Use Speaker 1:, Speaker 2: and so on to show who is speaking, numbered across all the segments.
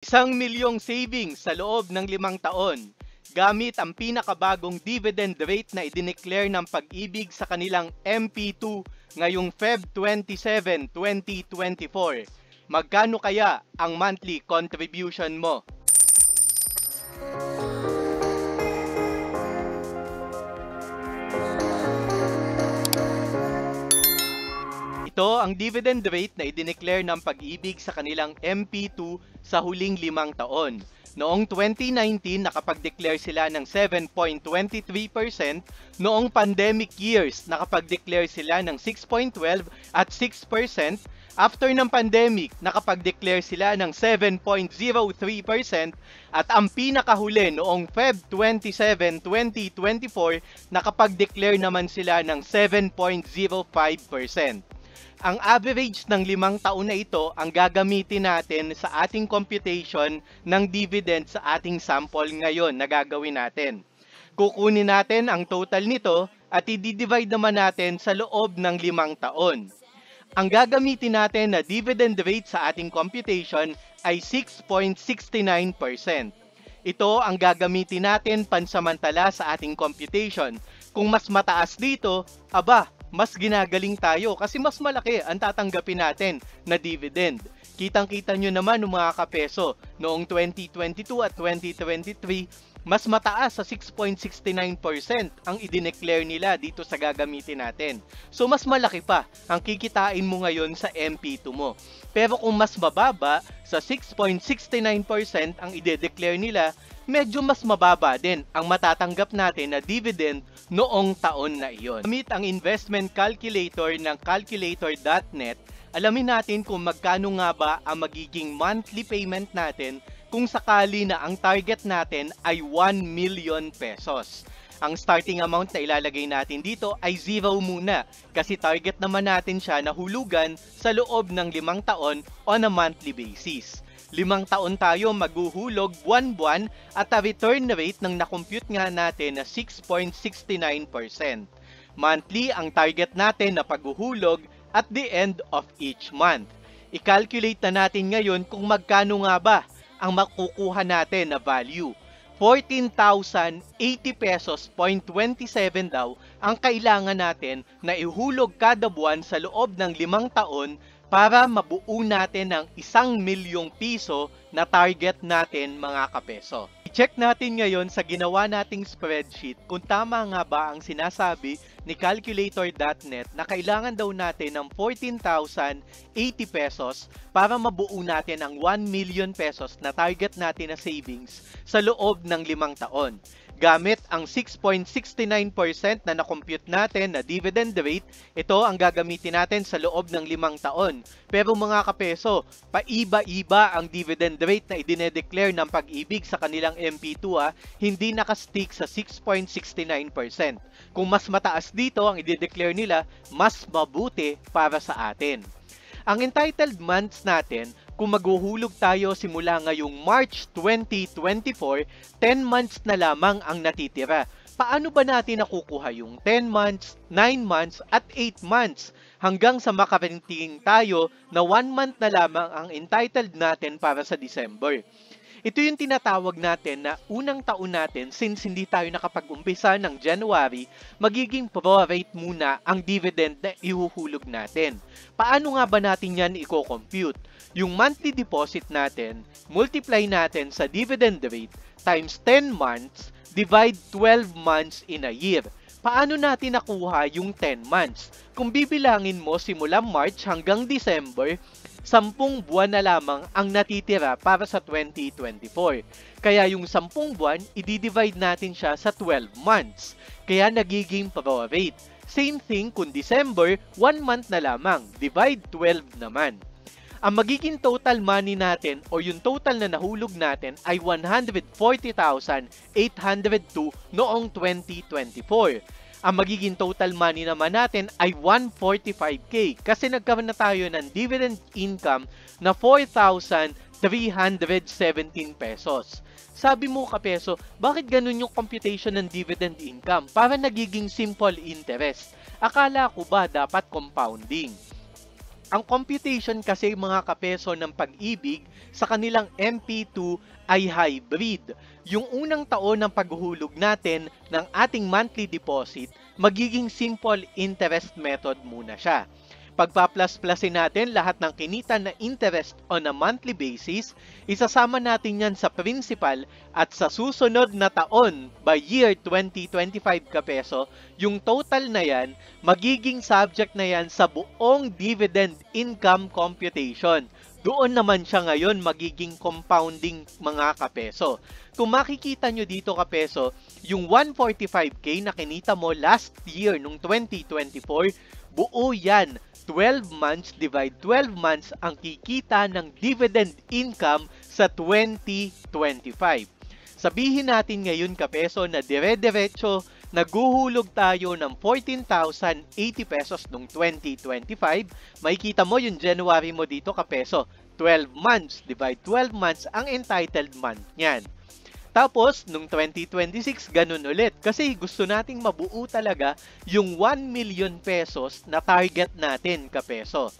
Speaker 1: 1 milyong savings sa loob ng 5 taon gamit ang pinakabagong dividend rate na idineclare ng Pag-ibig sa kanilang MP2 ngayong Feb 27, 2024. Magkano kaya ang monthly contribution mo? Ito ang dividend rate na idineclare ng Pag-ibig sa kanilang MP2 sa huling 5 taon. Noong 2019, nakapag-declare sila ng 7.23%. Noong pandemic years, nakapag-declare sila ng 6.12 at 6%. After ng pandemic, nakapag-declare sila ng 7.03% at ang pinakahuli noong Feb 27, 2024, nakapag-declare naman sila ng 7.05%. Ang average ng 5 taon na ito ang gagamitin natin sa ating computation ng dividend sa ating sample ngayon na gagawin natin. Kukunin natin ang total nito at i-divide naman natin sa loob ng 5 taon. Ang gagamitin natin na dividend rate sa ating computation ay 6.69%. Ito ang gagamitin natin pansamantala sa ating computation. Kung mas mataas dito, mas ginagaling tayo kasi mas malaki ang tatanggapin natin na dividend. Kitang-kita nyo naman mga kapeso, noong 2022 at 2023, mas mataas sa 6.69% ang idineclare nila dito sa gagamitin natin. So mas malaki pa ang kikitain mo ngayon sa MP2 mo. Pero kung mas mababa, sa 6.69% ang ide-declare nila, medyo mas mababa din ang matatanggap natin na dividend noong taon na iyon. Gamit ang investment calculator ng calculator.net, alamin natin kung magkano nga ba ang magiging monthly payment natin kung sakali na ang target natin ay 1 million pesos. Ang starting amount na ilalagay natin dito ay 0 muna kasi target naman natin siya na hulugan sa loob ng 5 taon on a monthly basis. 5 taon tayo maghuhulog buwan-buwan at a return rate ng nakompute nga natin na 6.69%. Monthly ang target natin na paghuhulog at the end of each month. I-calculate na natin ngayon kung magkano nga ba ang makukuha natin na value. 14,080 pesos, 0.27 daw ang kailangan natin na ihulog kada buwan sa loob ng 5 taon para mabuo natin ang 1 milyong piso na target natin mga kapeso. I-check natin ngayon sa ginawa nating spreadsheet kung tama nga ba ang sinasabi ni calculator.net na kailangan daw natin ng 14,080 pesos para mabuo natin ang 1 million pesos na target natin na savings sa loob ng 5 taon. Gamit ang 6.69% na nakompute natin na dividend rate, ito ang gagamitin natin sa loob ng 5 taon. Pero mga kapeso, paiba-iba ang dividend rate na idinedeclare ng Pag-ibig sa kanilang MP2 hindi nakastick sa 6.69%. Kung mas mataas dito ang idedeclare nila, mas mabuti para sa atin. Ang entitled months natin, kung maghuhulog tayo simula ngayong March 2024, 10 months na lamang ang natitira. Paano ba natin nakukuha yung 10 months, 9 months at 8 months hanggang sa makarating tayo na 1 month na lamang ang entitled natin para sa December? Ito yung tinatawag natin na unang taon natin since hindi tayo nakapag-umpisa ng January, magiging prorate muna ang dividend na ihuhulog natin. Paano nga ba natin yan i-compute? Yung monthly deposit natin, multiply natin sa dividend rate times 10 months, divide 12 months in a year. Paano natin nakuha yung 10 months? Kung bibilangin mo simula March hanggang December, 10 buwan na lamang ang natitira para sa 2024. Kaya yung 10 buwan, i-divide natin siya sa 12 months. Kaya nagiging prorate. Same thing kung December, 1 month na lamang. Divide 12 naman. Ang magiging total money natin o yung total na nahulog natin ay 140,802 noong 2024. Ang magiging total money naman natin ay 145K kasi nagkaroon na tayo ng dividend income na 4,317 pesos. Sabi mo kapeso, bakit ganun yung computation ng dividend income? Para nagiging simple interest. Akala ko ba dapat compounding? Ang computation kasi mga kapeso ng Pag-ibig sa kanilang MP2 ay hybrid. Yung unang taon ng paghuhulog natin ng ating monthly deposit, magiging simple interest method muna siya. Pagpa-plus-plusin natin lahat ng kinita na interest on a monthly basis, isasama natin yan sa principal at sa susunod na taon, by year 2025 kapeso, yung total na yan, magiging subject na yan sa buong dividend income computation. Doon naman siya ngayon magiging compounding mga kapeso. Kung makikita nyo dito kapeso, yung 145k na kinita mo last year nung 2024, buo yan. 12 months divide 12 months ang kikita ng dividend income sa 2025. Sabihin natin ngayon kapeso na dire-diretso naguhulog tayo ng 14,080 pesos noong 2025. Makikita mo yung January mo dito kapeso. 12 months divide 12 months ang entitled month niyan. Tapos, nung 2026, ganun ulit. Kasi gusto nating mabuo talaga yung 1 million pesos na target natin kapeso.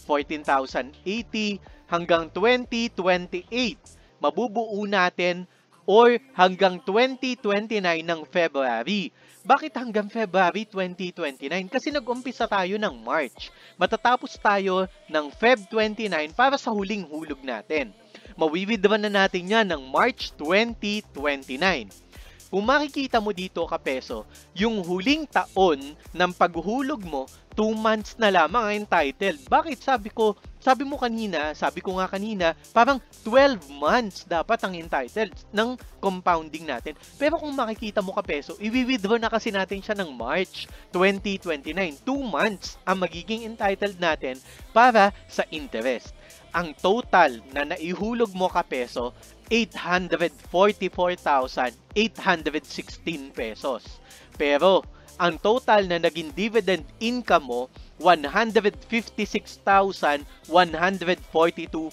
Speaker 1: 14,080 hanggang 2028. Mabubuo natin or hanggang 2029 ng February. Bakit hanggang February 2029? Kasi nag-umpisa tayo ng March. Matatapos tayo ng Feb 29 para sa huling hulog natin. Mawi-withdraw na natin yan ng March 2029. Kung makikita mo dito kapeso, yung huling taon ng paghuhulog mo, 2 months na lamang ang entitled. Bakit? Sabi ko nga kanina, parang 12 months dapat ang entitled ng compounding natin. Pero kung makikita mo kapeso, i-withdraw na kasi natin siya ng March 2029. 2 months ang magiging entitled natin para sa interest. Ang total na naihulog mo kapeso, 844,816 pesos. Pero, ang total na naging dividend income mo, 156,142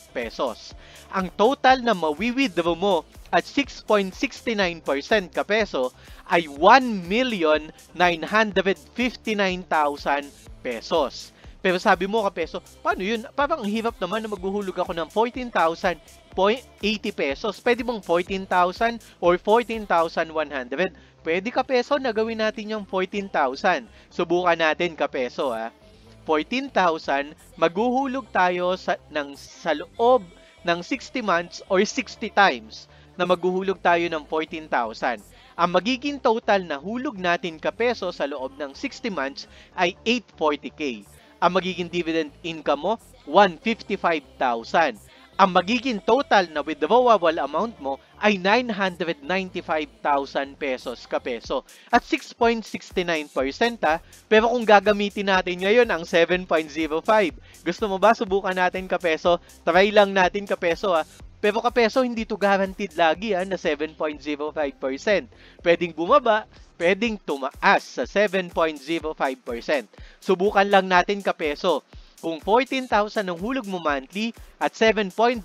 Speaker 1: pesos. Ang total na mawi-withdraw mo at 6.69% kapeso ay 1,959,000 pesos. Pero sabi mo kapeso, paano yun? Parang ang hirap naman na maghuhulog ako ng 14,080 pesos. Pwede bang 14,000 or 14,100? Pwede kapeso na gawin natin yung 14,000. Subukan natin kapeso ha. 14,000, maghuhulog tayo sa loob ng 60 months or 60 times na maghuhulog tayo ng 14,000. Ang magiging total na hulog natin kapeso sa loob ng 60 months ay 840k. Ang magiging dividend income mo, 155,000. Ang magiging total na withdrawable amount mo ay 995,000 pesos kapeso. At 6.69% pero kung gagamitin natin ngayon ang 7.05, gusto mo ba subukan natin kapeso? Try lang natin kapeso ha. Pero kapeso, hindi to guaranteed lagi na 7.05%. Pwedeng bumaba, pwedeng tumaas sa 7.05%. Subukan lang natin kapeso. Kung 14,000 ang hulog mo monthly at 7.05%,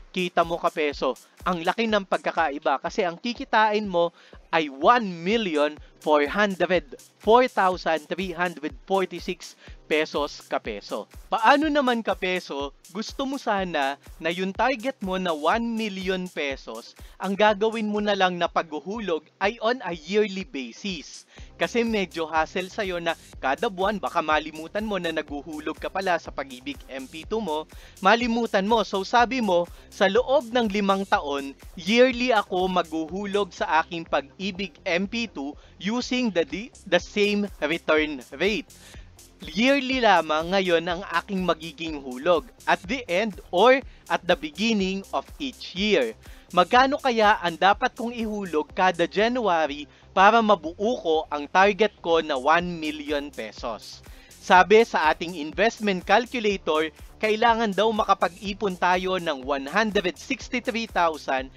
Speaker 1: kita mo kapeso. Ang laki ng pagkakaiba kasi ang kikitain mo ay 1,404,346 pesos kapeso. Paano naman kapeso, gusto mo sana na yung target mo na 1 million pesos, ang gagawin mo na lang na paghuhulog ay on a yearly basis. Kasi medyo hassle sa'yo na kada buwan baka malimutan mo na naguhulog ka pala sa Pag-ibig MP2 mo, malimutan mo. So sabi mo, sa loob ng 5 taon, yearly ako maghuhulog sa aking Pag-ibig MP2 using the same return rate. Yearly lamang ngayon ang aking magiging hulog at the end or at the beginning of each year. Magkano kaya ang dapat kong ihulog kada January para mabuo ko ang target ko na 1 million pesos? Sabi sa ating investment calculator, kailangan daw makapag-ipon tayo ng 163,998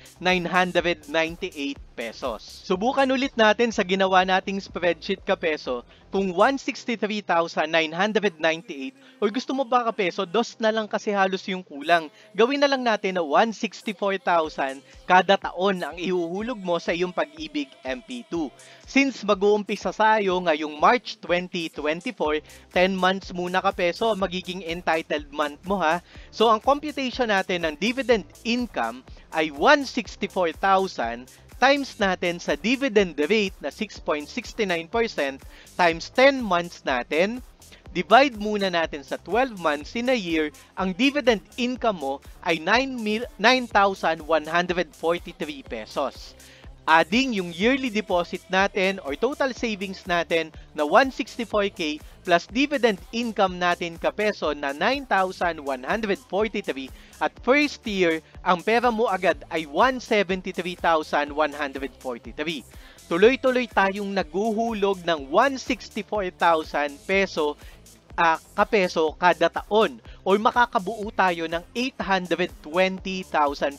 Speaker 1: pesos. Subukan ulit natin sa ginawa nating spreadsheet kapeso kung 163,998 o gusto mo ba kapeso, dos na lang kasi halos yung kulang. Gawin na lang natin na 164,000 kada taon ang ihuhulog mo sa iyong Pag-ibig MP2. Since mag-uumpisa tayo ngayong March 2024, 10 months muna kapeso magiging entitled month mo ha. So ang computation natin ng dividend income ay 164,000 times natin sa dividend rate na 6.69% times 10 months natin, divide muna natin sa 12 months in a year, ang dividend income mo ay 9,143 pesos. Adding yung yearly deposit natin or total savings natin na 164k plus dividend income natin kapeso na 9,143 at first year, ang pera mo agad ay 173,143. Tuloy-tuloy tayong naguhulog ng 164,000 peso kapeso kada taon or makakabuo tayo ng 820,000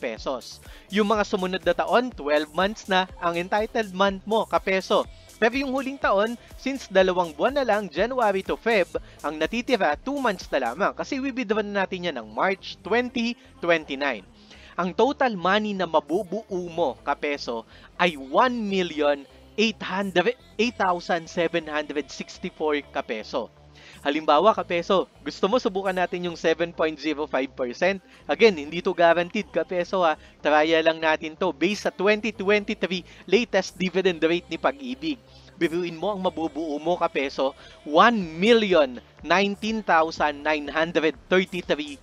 Speaker 1: pesos. Yung mga sumunod na taon, 12 months na ang entitled month mo kapeso. Pero yung huling taon, since 2 buwan na lang, January to Feb, ang natitira 2 months na lamang kasi withdraw na natin yan ng March 2029. Ang total money na mabubuo mo kapeso ay 1,800,764 kapeso. Halimbawa, kapeso, gusto mo subukan natin yung 7.05%? Again, hindi to guaranteed, kapeso ha. Trya lang natin to based sa 2023 latest dividend rate ni Pag-ibig. Biruin mo ang mabubuo mo, kapeso, 1,019,933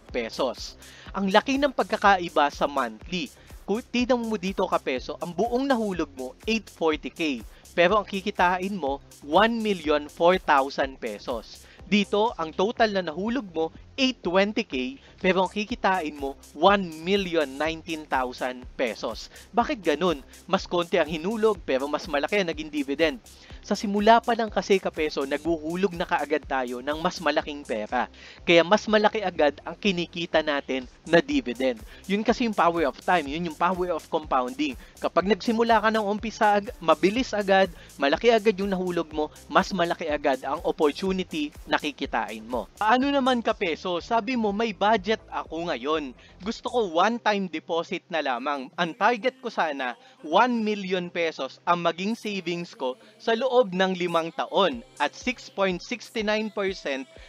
Speaker 1: pesos. Ang laki ng pagkakaiba sa monthly. Kung tignan mo dito, kapeso, ang buong nahulog mo, 840k. Pero ang kikitain mo, 1,004,000 pesos. Dito, ang total na nahulog mo, 820k, pero ang kikitain mo, 1,019,000 pesos. Bakit ganun? Mas konti ang hinulog, pero mas malaki ang naging dividend. Sa simula pa lang kasi kapeso, naguhulog na kaagad tayo ng mas malaking pera. Kaya mas malaki agad ang kinikita natin na dividend. Yun kasi yung power of time, yun yung power of compounding. Kapag nagsimula ka ng umpisa, mabilis agad, malaki agad yung nahulog mo, mas malaki agad ang opportunity na kikitain mo. Paano naman kapeso? Sabi mo may budget ako ngayon. Gusto ko one-time deposit na lamang. Ang target ko sana 1 million pesos ang maging savings ko sa loob ng 5 taon at 6.69%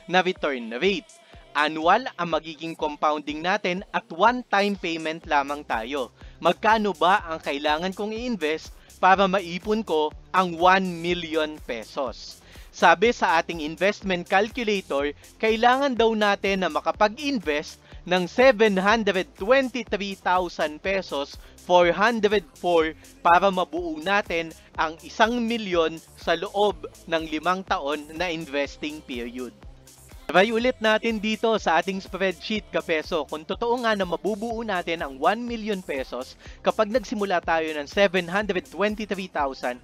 Speaker 1: na return rate. Annual ang magiging compounding natin at one-time payment lamang tayo. Magkano ba ang kailangan kong i-invest para maipon ko ang 1 million pesos? Sabi sa ating investment calculator, kailangan daw natin na makapag-invest ng 723,000 pesos 404 para mabuo natin ang 1 milyon sa loob ng 5 taon na investing period. Try ulit natin dito sa ating spreadsheet kapeso kung totoo nga na mabubuo natin ang 1 million pesos kapag nagsimula tayo ng 723,404.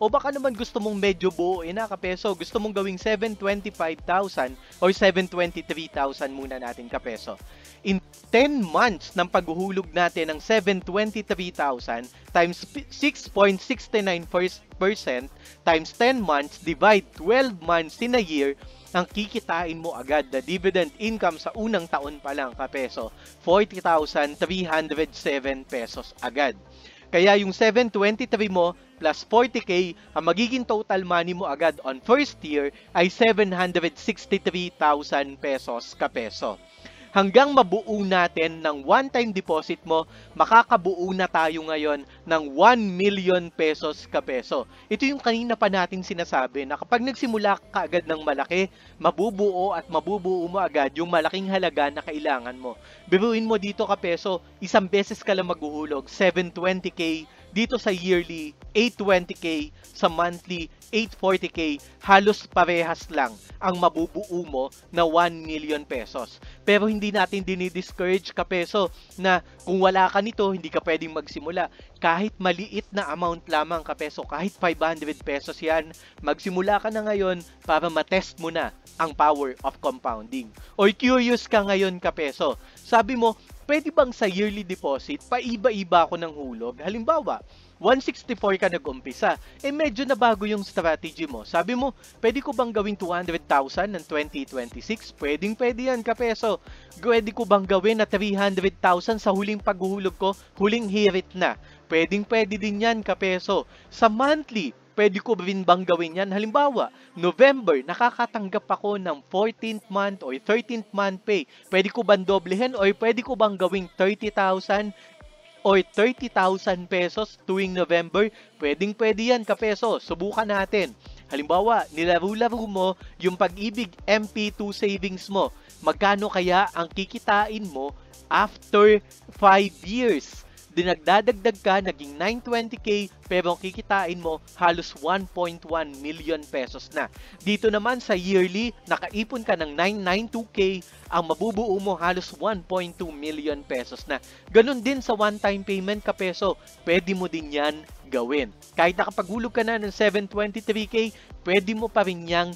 Speaker 1: O baka naman gusto mong medyo buuin na kapeso, gusto mong gawing 725,000 or 723,000 muna natin kapeso. In 10 months ng paghuhulog natin ng 723,000 times 6.69% times 10 months divide 12 months in a year, ang kikitain mo agad na dividend income sa unang taon pa lang kapeso, 40,307 pesos agad. Kaya yung 723 mo plus 40k, ang magiging total money mo agad on first year ay 763,000 pesos kapeso. Hanggang mabuo natin ng one-time deposit mo, makakabuo na tayo ngayon ng 1 million pesos kapeso. Ito yung kanina pa natin sinasabi na kapag nagsimula ka agad ng malaki, mabubuo at mabubuo mo agad yung malaking halaga na kailangan mo. Biruin mo dito kapeso, isang beses ka lang maghuhulog, 720k, dito sa yearly, 820k, sa monthly, 840k, halos parehas lang ang mabubuo mo na 1 million pesos. Pero hindi natin dinidiscourage kapeso na kung wala ka nito, hindi ka pwedeng magsimula. Kahit maliit na amount lamang kapeso, kahit 500 pesos yan, magsimula ka na ngayon para matest mo na ang power of compounding. Or curious ka ngayon kapeso, sabi mo, pwede bang sa yearly deposit, paiba-iba ako ng hulog? Halimbawa, 164 ka nag-umpisa, medyo na bago yung strategy mo. Sabi mo, pwede ko bang gawin 200,000 ng 2026? Pwede yan, kapeso. Pwede ko bang gawin na 300,000 sa huling paghuhulog ko? Huling hirit na. Pwede din yan, kapeso. Sa monthly, pwede ko rin bang gawin yan? Halimbawa, November, nakakatanggap ako ng 14th month or 13th month pay. Pwede ko bang doblehin or pwede ko bang gawing 30,000 or 30,000 pesos tuwing November? Pwede yan, kapeso. Subukan natin. Halimbawa, nilaro-laro mo yung Pag-ibig MP2 savings mo. Magkano kaya ang kikitain mo after 5 years? Dinagdadagdag ka, naging 920k, pero ang kikitain mo halos 1.1 million pesos na. Dito naman sa yearly, nakaipon ka ng 992k, ang mabubuo mo halos 1.2 million pesos na. Ganon din sa one-time payment kapeso, pwede mo din yan gawin. Kahit nakapaghulog ka na ng 723k, pwede mo pa rin yang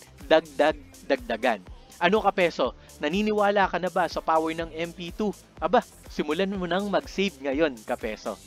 Speaker 1: dagdagan. Ano kapeso? Naniniwala ka na ba sa power ng MP2? Aba, simulan mo nang mag-save ngayon, kapeso.